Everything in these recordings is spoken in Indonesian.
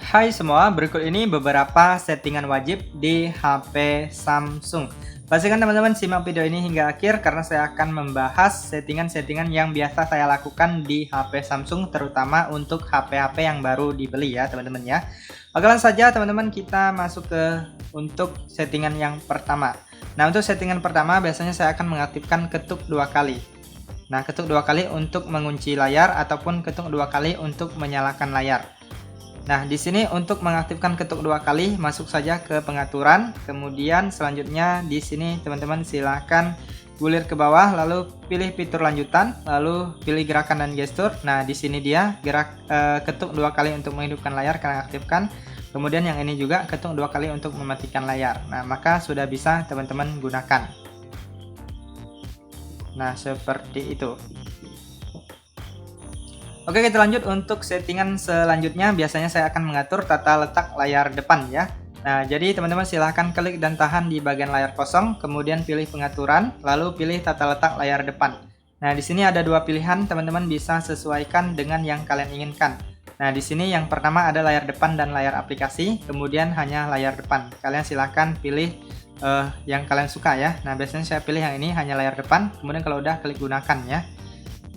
Hai semua, berikut ini beberapa settingan wajib di HP Samsung. Pastikan teman-teman simak video ini hingga akhir karena saya akan membahas settingan-settingan yang biasa saya lakukan di HP Samsung, terutama untuk HP-HP yang baru dibeli ya teman-teman ya. Oke, langsung saja teman-teman kita masuk ke untuk settingan yang pertama. Nah, untuk settingan pertama biasanya saya akan mengaktifkan ketuk 2 kali. Nah, ketuk 2 kali untuk mengunci layar ataupun ketuk 2 kali untuk menyalakan layar. Nah, di sini untuk mengaktifkan ketuk 2 kali, masuk saja ke pengaturan. Kemudian selanjutnya di sini teman-teman silahkan gulir ke bawah, lalu pilih fitur lanjutan, lalu pilih gerakan dan gestur. Nah, di sini dia ketuk 2 kali untuk menghidupkan layar kalian aktifkan. Kemudian yang ini juga ketuk 2 kali untuk mematikan layar. Nah, maka sudah bisa teman-teman gunakan. Nah, seperti itu. Oke, kita lanjut untuk settingan selanjutnya. Biasanya saya akan mengatur tata letak layar depan ya. Nah, jadi teman-teman silahkan klik dan tahan di bagian layar kosong, kemudian pilih pengaturan, lalu pilih tata letak layar depan. Nah, di sini ada dua pilihan, teman-teman bisa sesuaikan dengan yang kalian inginkan. Nah, di sini yang pertama ada layar depan dan layar aplikasi, kemudian hanya layar depan. Kalian silahkan pilih yang kalian suka ya. Nah, biasanya saya pilih yang ini hanya layar depan, kemudian kalau udah klik gunakan ya.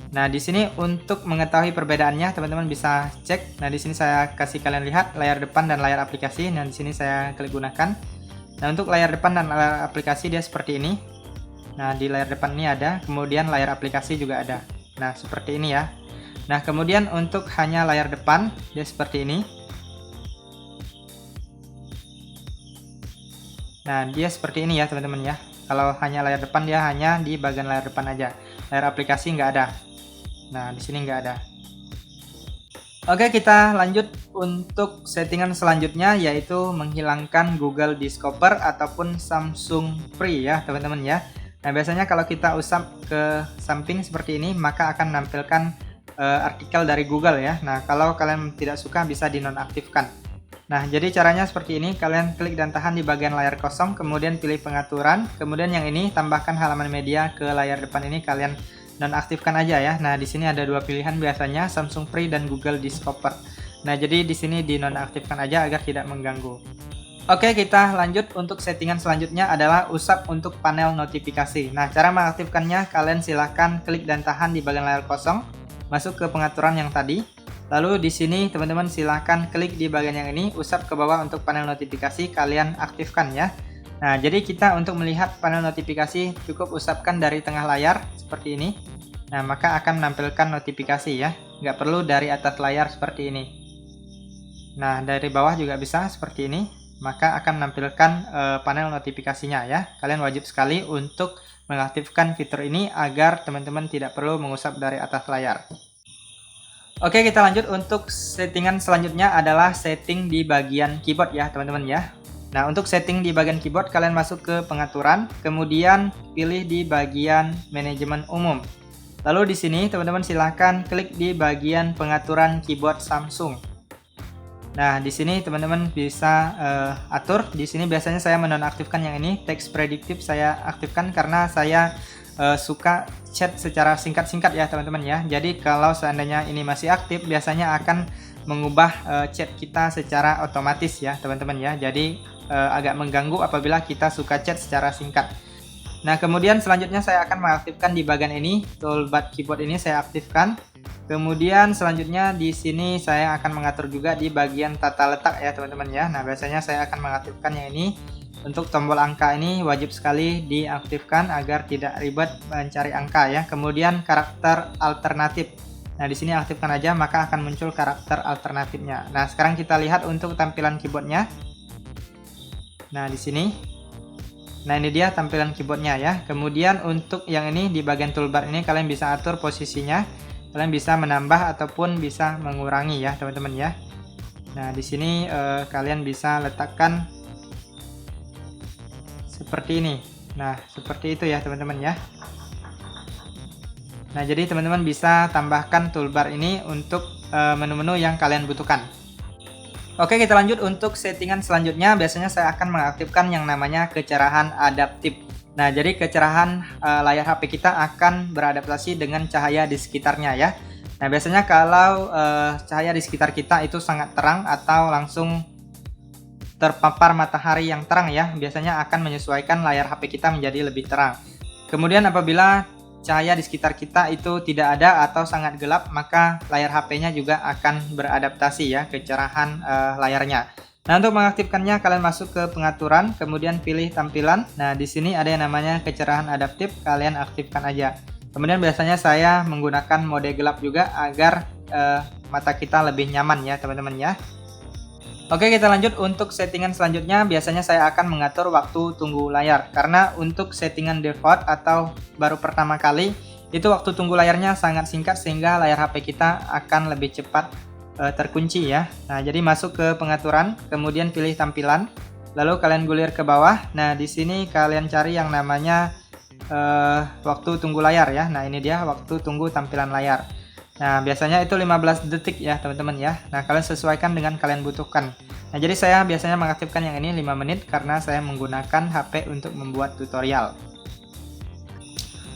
Nah, di sini untuk mengetahui perbedaannya teman-teman bisa cek. Nah, di sini saya kasih kalian lihat layar depan dan layar aplikasi. Nah, di sini saya klik gunakan. Nah, untuk layar depan dan layar aplikasi dia seperti ini. Nah, di layar depan ini ada, kemudian layar aplikasi juga ada. Nah, seperti ini ya. Nah, kemudian untuk hanya layar depan dia seperti ini. Nah, dia seperti ini ya, teman-teman ya. Kalau hanya layar depan dia hanya di bagian layar depan aja. Layar aplikasi nggak ada. Nah, di sini nggak ada. Oke, kita lanjut untuk settingan selanjutnya yaitu menghilangkan Google Discover ataupun Samsung Free ya, teman-teman ya. Nah, biasanya kalau kita usap ke samping seperti ini, maka akan menampilkan artikel dari Google ya. Nah, kalau kalian tidak suka bisa dinonaktifkan. Nah, jadi caranya seperti ini, kalian klik dan tahan di bagian layar kosong, kemudian pilih pengaturan, kemudian yang ini tambahkan halaman media ke layar depan ini kalian nonaktifkan aja ya. Nah, di sini ada dua pilihan biasanya, Samsung Free dan Google Discover. Nah, jadi di sini dinonaktifkan aja agar tidak mengganggu. Oke, kita lanjut untuk settingan selanjutnya adalah usap untuk panel notifikasi. Nah, cara mengaktifkannya kalian silahkan klik dan tahan di bagian layar kosong, masuk ke pengaturan yang tadi. Lalu di sini teman-teman silahkan klik di bagian yang ini, usap ke bawah untuk panel notifikasi kalian aktifkan ya. Nah, jadi kita untuk melihat panel notifikasi cukup usapkan dari tengah layar seperti ini. Nah, maka akan menampilkan notifikasi ya. Nggak perlu dari atas layar seperti ini. Nah, dari bawah juga bisa seperti ini. Maka akan menampilkan panel notifikasinya ya. Kalian wajib sekali untuk mengaktifkan fitur ini agar teman-teman tidak perlu mengusap dari atas layar. Oke, kita lanjut untuk settingan selanjutnya adalah setting di bagian keyboard ya, teman-teman ya. Nah, untuk setting di bagian keyboard kalian masuk ke pengaturan, kemudian pilih di bagian manajemen umum. Lalu di sini teman-teman silahkan klik di bagian pengaturan keyboard Samsung. Nah, di sini teman-teman bisa atur. Di sini biasanya saya menonaktifkan yang ini, text predictive saya aktifkan karena saya suka chat secara singkat-singkat ya teman-teman ya. Jadi kalau seandainya ini masih aktif biasanya akan mengubah chat kita secara otomatis ya teman-teman ya. Jadi agak mengganggu apabila kita suka chat secara singkat. Nah, kemudian selanjutnya saya akan mengaktifkan di bagian ini, toolbar keyboard ini saya aktifkan. Kemudian selanjutnya di sini saya akan mengatur juga di bagian tata letak ya teman-teman ya. Nah, biasanya saya akan mengaktifkan yang ini. Untuk tombol angka ini wajib sekali diaktifkan agar tidak ribet mencari angka ya. Kemudian karakter alternatif. Nah, di sini aktifkan aja maka akan muncul karakter alternatifnya. Nah, sekarang kita lihat untuk tampilan keyboardnya. Nah, di sini. Nah, ini dia tampilan keyboardnya ya. Kemudian untuk yang ini di bagian toolbar ini kalian bisa atur posisinya. Kalian bisa menambah ataupun bisa mengurangi ya, teman-teman ya. Nah, di sini kalian bisa letakkan seperti ini. Nah, seperti itu ya, teman-teman ya. Nah, jadi teman-teman bisa tambahkan toolbar ini untuk menu-menu yang kalian butuhkan. Oke, kita lanjut untuk settingan selanjutnya. Biasanya saya akan mengaktifkan yang namanya kecerahan adaptif. Nah, jadi kecerahan layar HP kita akan beradaptasi dengan cahaya di sekitarnya ya. Nah, biasanya kalau cahaya di sekitar kita itu sangat terang atau langsung terpapar matahari yang terang ya, biasanya akan menyesuaikan layar HP kita menjadi lebih terang. Kemudian apabila cahaya di sekitar kita itu tidak ada atau sangat gelap, maka layar HP-nya juga akan beradaptasi ya kecerahan layarnya. Nah, untuk mengaktifkannya kalian masuk ke pengaturan, kemudian pilih tampilan. Nah, di sini ada yang namanya kecerahan adaptif, kalian aktifkan aja. Kemudian biasanya saya menggunakan mode gelap juga agar mata kita lebih nyaman ya teman-teman ya. Oke, kita lanjut untuk settingan selanjutnya. Biasanya saya akan mengatur waktu tunggu layar, karena untuk settingan default atau baru pertama kali itu waktu tunggu layarnya sangat singkat sehingga layar HP kita akan lebih cepat terkunci ya. Nah, jadi masuk ke pengaturan, kemudian pilih tampilan, lalu kalian gulir ke bawah. Nah, di sini kalian cari yang namanya waktu tunggu layar ya. Nah, ini dia waktu tunggu tampilan layar. Nah, biasanya itu 15 detik ya teman-teman ya. Nah, kalian sesuaikan dengan kalian butuhkan. Nah, jadi saya biasanya mengaktifkan yang ini 5 menit karena saya menggunakan HP untuk membuat tutorial.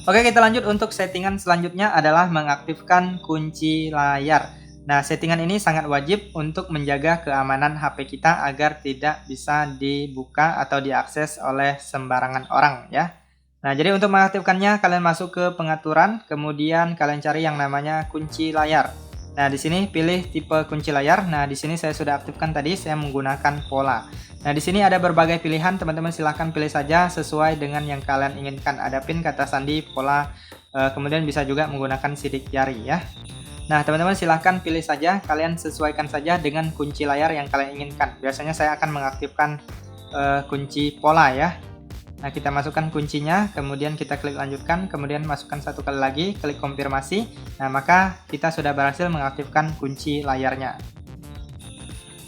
Oke, kita lanjut untuk settingan selanjutnya adalah mengaktifkan kunci layar. Nah, settingan ini sangat wajib untuk menjaga keamanan HP kita agar tidak bisa dibuka atau diakses oleh sembarangan orang ya. Nah, jadi untuk mengaktifkannya kalian masuk ke pengaturan, kemudian kalian cari yang namanya kunci layar. Nah, di sini pilih tipe kunci layar. Nah, di sini saya sudah aktifkan tadi, saya menggunakan pola. Nah, di sini ada berbagai pilihan, teman-teman silahkan pilih saja sesuai dengan yang kalian inginkan. Ada pin, kata sandi, pola, kemudian bisa juga menggunakan sidik jari ya. Nah, teman-teman silahkan pilih saja, kalian sesuaikan saja dengan kunci layar yang kalian inginkan. Biasanya saya akan mengaktifkan kunci pola ya. Nah, kita masukkan kuncinya, kemudian kita klik lanjutkan, kemudian masukkan satu kali lagi, klik konfirmasi. Nah, maka kita sudah berhasil mengaktifkan kunci layarnya.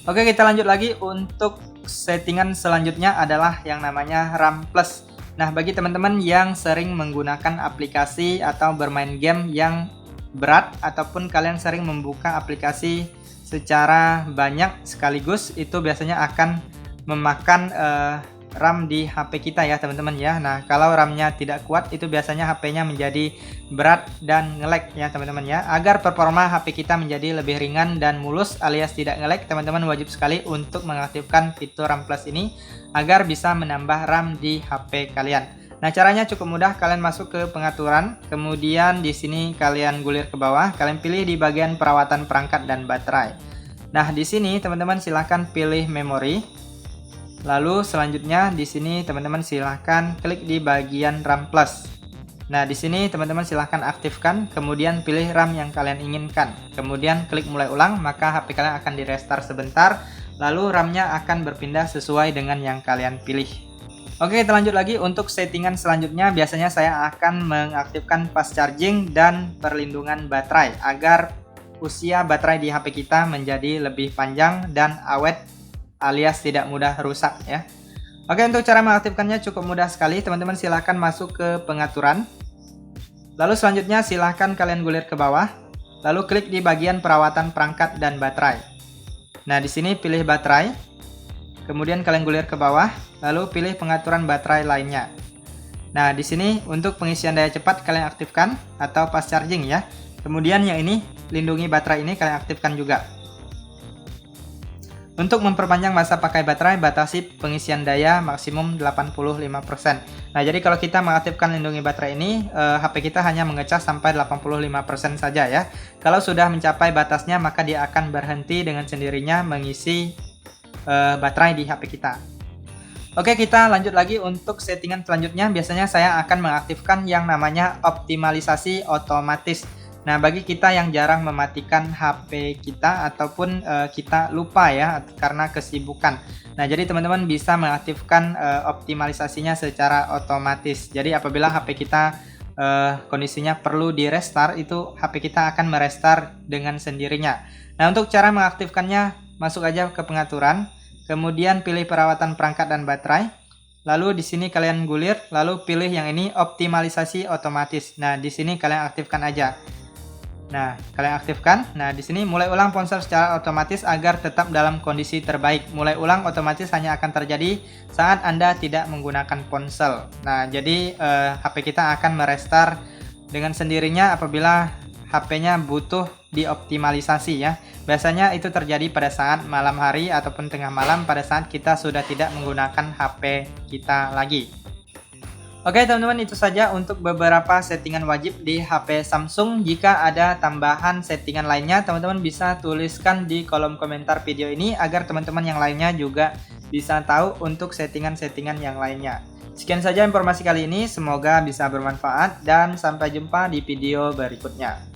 Oke, kita lanjut lagi untuk settingan selanjutnya adalah yang namanya RAM Plus. Nah, bagi teman-teman yang sering menggunakan aplikasi atau bermain game yang berat, ataupun kalian sering membuka aplikasi secara banyak sekaligus, itu biasanya akan memakan RAM di HP kita ya teman-teman ya. Nah, kalau RAM-nya tidak kuat itu biasanya HP-nya menjadi berat dan nge-lag ya teman-teman ya. Agar performa HP kita menjadi lebih ringan dan mulus alias tidak nge-lag, teman-teman wajib sekali untuk mengaktifkan fitur RAM Plus ini agar bisa menambah RAM di HP kalian. Nah, caranya cukup mudah, kalian masuk ke pengaturan, kemudian di sini kalian gulir ke bawah, kalian pilih di bagian perawatan perangkat dan baterai. Nah, di sini teman-teman silahkan pilih memori. Lalu selanjutnya di sini teman-teman silahkan klik di bagian RAM Plus. Nah, di sini teman-teman silahkan aktifkan, kemudian pilih RAM yang kalian inginkan. Kemudian klik mulai ulang, maka HP kalian akan di restart sebentar, lalu RAM-nya akan berpindah sesuai dengan yang kalian pilih. Oke, kita lanjut lagi untuk settingan selanjutnya. Biasanya saya akan mengaktifkan fast charging dan perlindungan baterai agar usia baterai di HP kita menjadi lebih panjang dan awet alias tidak mudah rusak ya. Oke, untuk cara mengaktifkannya cukup mudah sekali. Teman-teman silahkan masuk ke pengaturan. Lalu selanjutnya silahkan kalian gulir ke bawah. Lalu klik di bagian perawatan perangkat dan baterai. Nah, di sini pilih baterai. Kemudian kalian gulir ke bawah. Lalu pilih pengaturan baterai lainnya. Nah, di sini untuk pengisian daya cepat kalian aktifkan atau fast charging ya. Kemudian yang ini, lindungi baterai ini kalian aktifkan juga. Untuk memperpanjang masa pakai baterai, batasi pengisian daya maksimum 85%. Nah, jadi kalau kita mengaktifkan lindungi baterai ini, HP kita hanya mengecas sampai 85% saja ya. Kalau sudah mencapai batasnya, maka dia akan berhenti dengan sendirinya mengisi baterai di HP kita. Oke, kita lanjut lagi untuk settingan selanjutnya. Biasanya saya akan mengaktifkan yang namanya optimalisasi otomatis. Nah, bagi kita yang jarang mematikan HP kita ataupun kita lupa ya karena kesibukan. Nah, jadi teman-teman bisa mengaktifkan optimalisasinya secara otomatis. Jadi apabila HP kita kondisinya perlu di restart, itu HP kita akan merestart dengan sendirinya. Nah, untuk cara mengaktifkannya, masuk aja ke pengaturan, kemudian pilih perawatan perangkat dan baterai. Lalu di sini kalian gulir, lalu pilih yang ini optimalisasi otomatis. Nah, di sini kalian aktifkan aja. Nah, kalian aktifkan. Nah, di sini mulai ulang ponsel secara otomatis agar tetap dalam kondisi terbaik. Mulai ulang otomatis hanya akan terjadi saat Anda tidak menggunakan ponsel. Nah, jadi HP kita akan merestart dengan sendirinya apabila HP-nya butuh dioptimalisasi ya. Biasanya itu terjadi pada saat malam hari ataupun tengah malam pada saat kita sudah tidak menggunakan HP kita lagi. Oke teman-teman, itu saja untuk beberapa settingan wajib di HP Samsung. Jika ada tambahan settingan lainnya, teman-teman bisa tuliskan di kolom komentar video ini agar teman-teman yang lainnya juga bisa tahu untuk settingan-settingan yang lainnya. Sekian saja informasi kali ini, semoga bisa bermanfaat dan sampai jumpa di video berikutnya.